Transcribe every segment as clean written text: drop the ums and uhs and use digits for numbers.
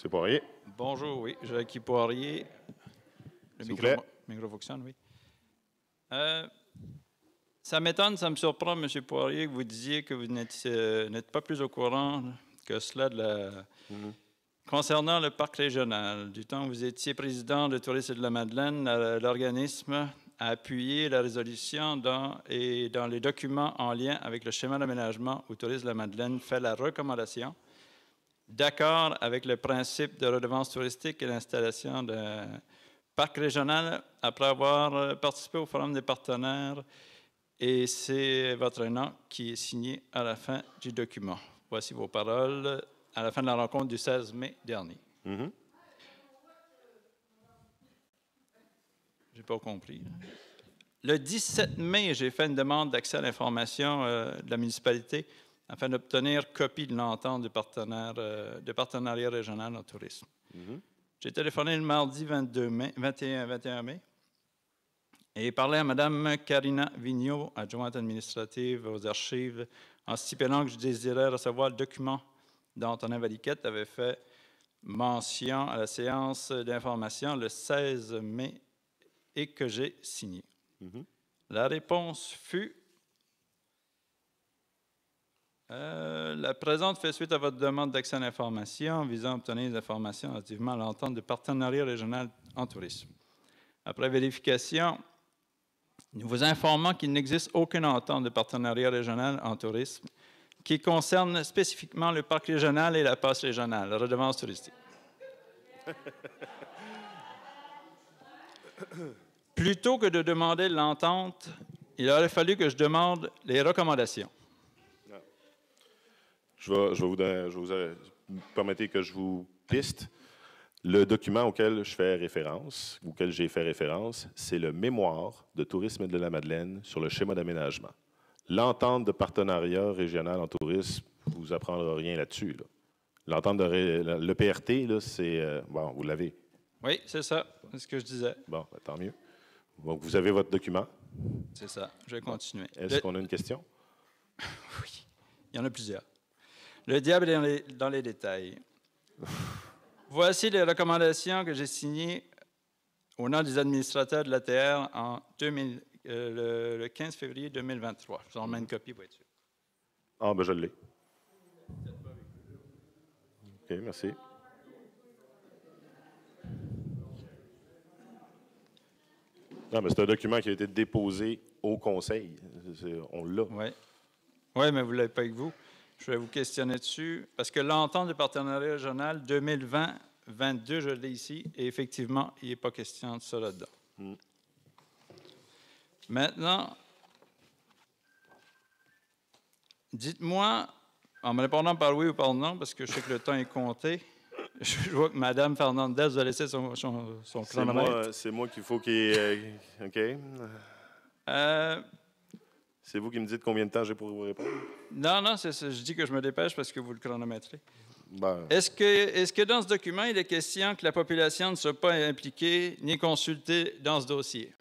M. Poirier. Bonjour, oui. Jacques Poirier. Le micro fonctionne, oui. Ça m'étonne, ça me surprend, M. Poirier, que vous disiez que vous n'êtes pas plus au courant que cela concernant le parc régional. Du temps où vous étiez président de Tourisme de la Madeleine, l'organisme a appuyé la résolution dans les documents en lien avec le schéma d'aménagement où Tourisme de la Madeleine fait la recommandation d'accord avec le principe de redevance touristique et l'installation d'un parc régional après avoir participé au Forum des partenaires. Et c'est votre nom qui est signé à la fin du document. Voici vos paroles à la fin de la rencontre du 16 mai dernier. Je n'ai pas compris. Le 17 mai, j'ai fait une demande d'accès à l'information de la municipalité afin d'obtenir copie de l'entente de partenariat régional en tourisme. J'ai téléphoné le mardi 21 mai et parlé à Mme Karina Vigneault, adjointe administrative aux archives, en stipulant que je désirais recevoir le document dont Antonin Valiquette avait fait mention à la séance d'information le 16 mai et que j'ai signé. La réponse fut la présente fait suite à votre demande d'accès à l'information visant à obtenir des informations relativement à l'entente de partenariat régional en tourisme. Après vérification, nous vous informons qu'il n'existe aucune entente de partenariat régional en tourisme qui concerne spécifiquement le parc régional et la passe régionale, la redevance touristique. Plutôt que de demander l'entente, il aurait fallu que je demande les recommandations. Permettez que je vous piste. Le document auquel j'ai fait référence, c'est le mémoire de Tourisme de la Madeleine sur le schéma d'aménagement. L'entente de partenariat régional en tourisme, vous apprendrez rien là-dessus. L'entente de le PRT, c'est... bon, vous l'avez. Oui, c'est ça. C'est ce que je disais. Bon, ben, tant mieux. Donc, vous avez votre document. C'est ça. Je vais continuer. Est-ce qu'on a une question? Oui. Il y en a plusieurs. Le diable est dans les détails. Voici les recommandations que j'ai signées au nom des administrateurs de l'ATR le 15 février 2023. Je vous en remets une copie pour être sûr. Ah, ben je l'ai. OK, merci. Non, mais c'est un document qui a été déposé au Conseil. On l'a. Oui. Oui, mais vous ne l'avez pas avec vous. Je vais vous questionner dessus, parce que l'entente de partenariat régional 2020-22, je l'ai ici, et effectivement, il n'est pas question de ça là-dedans. Maintenant, dites-moi, en me répondant par oui ou par non, parce que je sais que le temps est compté, je vois que Mme Fernandez va laisser son chronomètre. C'est moi qu'il faut qu'il... OK. C'est vous qui me dites combien de temps j'ai pour vous répondre? Non, je dis que je me dépêche parce que vous le chronométrez. Ben. Est-ce que dans ce document, il est question que la population ne soit pas impliquée ni consultée dans ce dossier?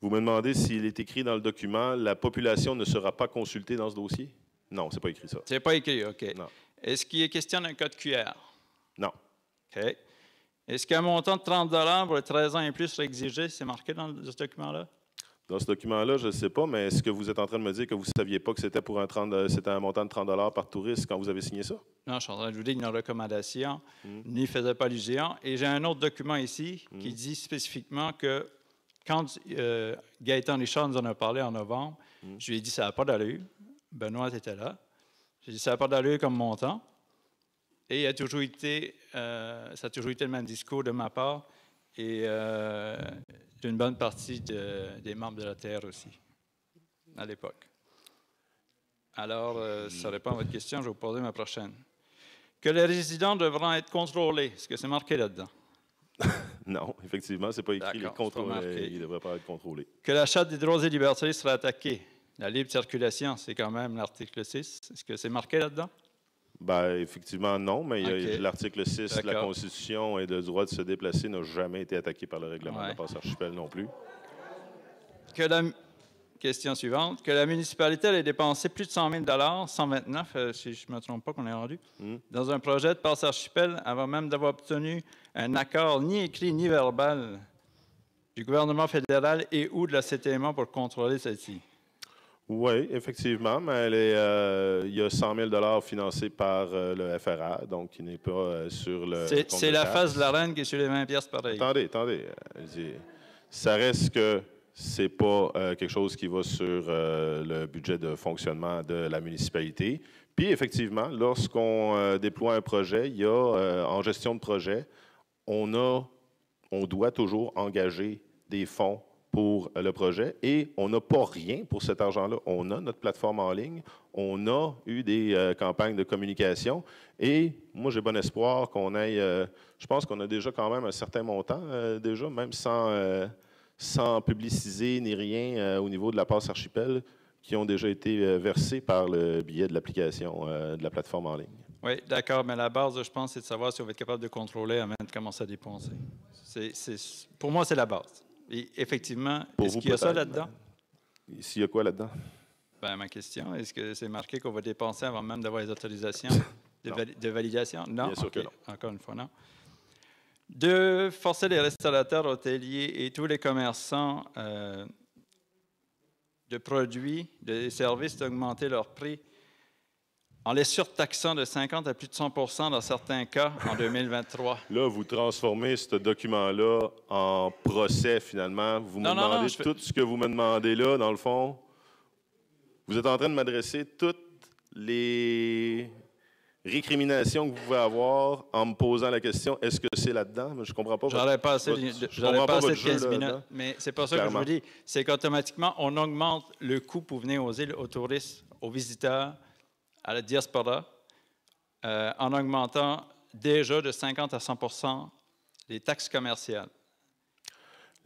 Vous me demandez s'il est écrit dans le document « La population ne sera pas consultée dans ce dossier ». Non, c'est pas écrit ça. C'est pas écrit, OK. Non. Est-ce qu'il est question d'un code QR? Non. OK. Est-ce qu'un montant de 30 $ pour les 13 ans et plus sera exigé? C'est marqué dans ce document-là? Dans ce document-là, je ne sais pas, mais est-ce que vous êtes en train de me dire que vous ne saviez pas que c'était pour c'était un montant de 30 $ par touriste quand vous avez signé ça? Non, je suis en train de vous dire qu'une recommandation n'y faisait pas allusion. Et j'ai un autre document ici qui dit spécifiquement que quand Gaëtan Richard nous en a parlé en novembre, je lui ai dit ça n'a pas d'allure. Benoît était là. J'ai dit ça n'a pas d'allure comme montant. Et ça a toujours été le même discours de ma part et d'une bonne partie des membres de la TR aussi, à l'époque. Alors, ça répond à votre question, je vais vous poser ma prochaine. Que les résidents devront être contrôlés. Est-ce que c'est marqué là-dedans? Non, effectivement, ce n'est pas écrit. Il ne devrait pas être contrôlé. Que la Charte des droits et libertés sera attaquée. La libre circulation, c'est quand même l'article 6. Est-ce que c'est marqué là-dedans? Bien, effectivement, non, mais l'article 6 de la Constitution et le droit de se déplacer n'a jamais été attaqué par le règlement de la passe archipel non plus. question suivante. Que la municipalité ait dépensé plus de 100 000 129, si je ne me trompe pas qu'on est rendu, dans un projet de passe archipel avant même d'avoir obtenu un accord ni écrit ni verbal du gouvernement fédéral et ou de la CTMA pour contrôler celle-ci. Oui, effectivement, mais il y a 100 000 financés par le FRA, donc qui n'est pas sur le compte C'est de la taxe. face de la reine qui est sur les 20 piastres pareil. Attendez. Ça reste que c'est pas quelque chose qui va sur le budget de fonctionnement de la municipalité. Puis, effectivement, lorsqu'on déploie un projet, il y a, en gestion de projet, on doit toujours engager des fonds pour le projet et on n'a pas rien pour cet argent-là. On a notre plateforme en ligne, on a eu des campagnes de communication et moi, j'ai bon espoir qu'on aille, je pense qu'on a déjà quand même un certain montant, déjà, même sans publiciser ni rien au niveau de la passe archipel, qui ont déjà été versés par le biais de l'application de la plateforme en ligne. Oui, d'accord, mais la base, je pense, c'est de savoir si on va être capable de contrôler avant de commencer à dépenser. Pour moi, c'est la base. Et effectivement, est-ce qu'il y a ça là-dedans? S'il y a quoi là-dedans? Ben, ma question, est-ce que c'est marqué qu'on va dépenser avant même d'avoir les autorisations de validation? Non? Bien sûr que non. Encore une fois, non. De forcer les restaurateurs, hôteliers et tous les commerçants de produits, de services d'augmenter leur prix en les surtaxant de 50 à plus de 100 % dans certains cas en 2023. Là, vous transformez ce document-là en procès, finalement. Vous me demandez tout ce que vous me demandez là, dans le fond. Vous êtes en train de m'adresser toutes les récriminations que vous pouvez avoir en me posant la question, est-ce que c'est là-dedans? Je ne comprends pas. J'aurais pas assez de 15 minutes, mais c'est pas ça Clairement. que je vous dis. C'est qu'automatiquement, on augmente le coût pour venir aux îles, aux touristes, aux visiteurs, à la diaspora, en augmentant déjà de 50 à 100 % les taxes commerciales.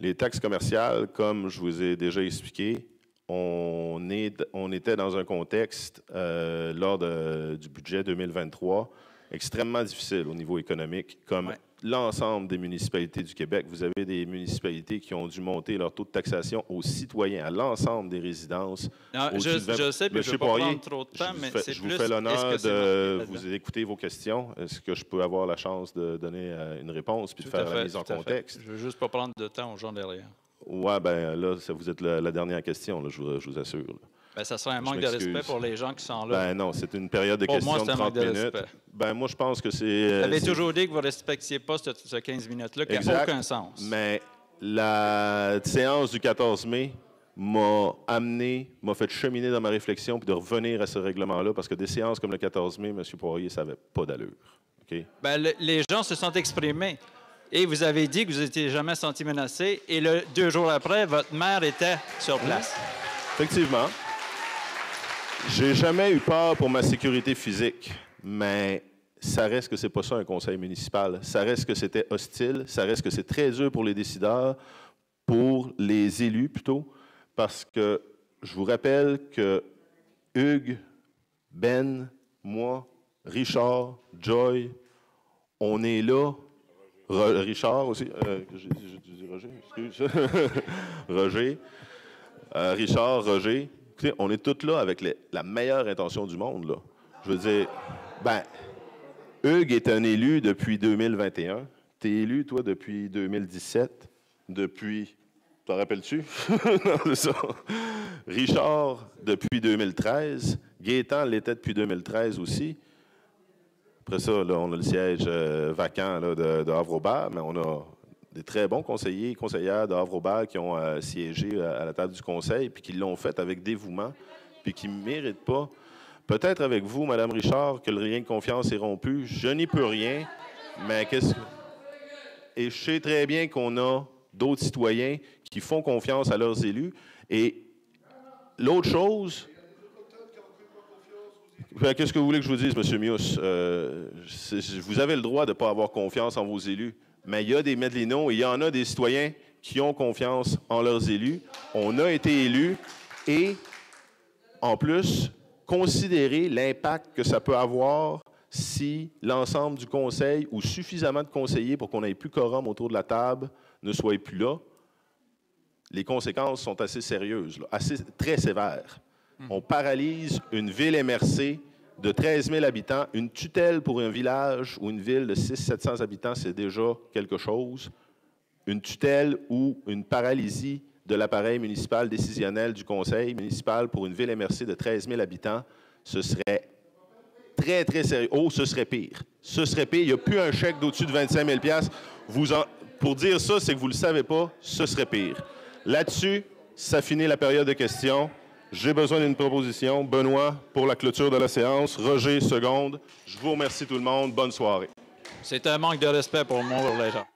Les taxes commerciales, comme je vous ai déjà expliqué, on était dans un contexte, lors du budget 2023, extrêmement difficile au niveau économique, comme l'ensemble des municipalités du Québec. Vous avez des municipalités qui ont dû monter leur taux de taxation aux citoyens, à l'ensemble des résidences. Non, je sais, puis je ne veux pas prendre trop de temps, mais c'est plus... Je vous fais l'honneur de vous écouter vos questions. Est-ce que je peux avoir la chance de donner une réponse puis de faire la mise en contexte? Je ne veux juste pas prendre de temps aux gens derrière. Oui, bien là, vous êtes la dernière question, là, je vous assure. Là. Bien, ça serait un manque de respect pour les gens qui sont là. Ben non, c'est une période de questions de 30 minutes. Ben moi, je pense que c'est... Vous avez toujours dit que vous ne respectiez pas ce 15 minutes-là, qui n'a aucun sens. Mais la séance du 14 mai m'a fait cheminer dans ma réflexion puis de revenir à ce règlement-là, parce que des séances comme le 14 mai, M. Poirier, ça n'avait pas d'allure. Okay? Ben, les gens se sont exprimés. Et vous avez dit que vous n'étiez jamais senti menacé. Et 2 jours après, votre maire était sur place. Effectivement. J'ai jamais eu peur pour ma sécurité physique, mais ça reste que c'est pas ça un conseil municipal. Ça reste que c'était hostile, ça reste que c'est très dur pour les décideurs, pour les élus plutôt, parce que je vous rappelle que Hugues, Ben, moi, Richard, Joy, on est là. Richard aussi. J'ai dit Roger, excuse. Roger. Richard, Roger. Écoutez, on est tous là avec la meilleure intention du monde, là. Je veux dire, Hugues est un élu depuis 2021. Tu es élu, toi, depuis 2017. T'en rappelles-tu? Non, c'est ça. Richard, depuis 2013. Gaétan l'était depuis 2013 aussi. Après ça, là, on a le siège vacant là, de Havre-Aubert, mais on a des très bons conseillers et conseillères de Havre-Aubert qui ont siégé à la table du conseil, puis qui l'ont fait avec dévouement, puis qui ne méritent pas. Peut-être avec vous, Mme Richard, que le lien de confiance est rompu. Je n'y peux rien, mais Et je sais très bien qu'on a d'autres citoyens qui font confiance à leurs élus. Et l'autre chose... Qu'est-ce que vous voulez que je vous dise, M. Mius? Vous avez le droit de ne pas avoir confiance en vos élus, mais il y a des Medelinos et il y en a des citoyens qui ont confiance en leurs élus. On a été élus et, en plus, considérer l'impact que ça peut avoir si l'ensemble du conseil ou suffisamment de conseillers pour qu'on n'ait plus quorum autour de la table ne soit plus là. les conséquences sont assez sérieuses, là, très sévères. On paralyse une ville MRC de 13 000 habitants. Une tutelle pour un village ou une ville de 600-700 habitants, c'est déjà quelque chose. Une tutelle ou une paralysie de l'appareil municipal décisionnel du conseil municipal pour une ville MRC de 13 000 habitants, ce serait très, très sérieux. Oh, ce serait pire. Ce serait pire. Il n'y a plus un chèque d'au-dessus de 25 000 Pour dire ça, c'est que vous ne le savez pas, ce serait pire. Là-dessus, ça finit la période de questions. J'ai besoin d'une proposition. Benoît, pour la clôture de la séance. Roger, seconde. Je vous remercie tout le monde. Bonne soirée. C'est un manque de respect pour moi, pour les gens.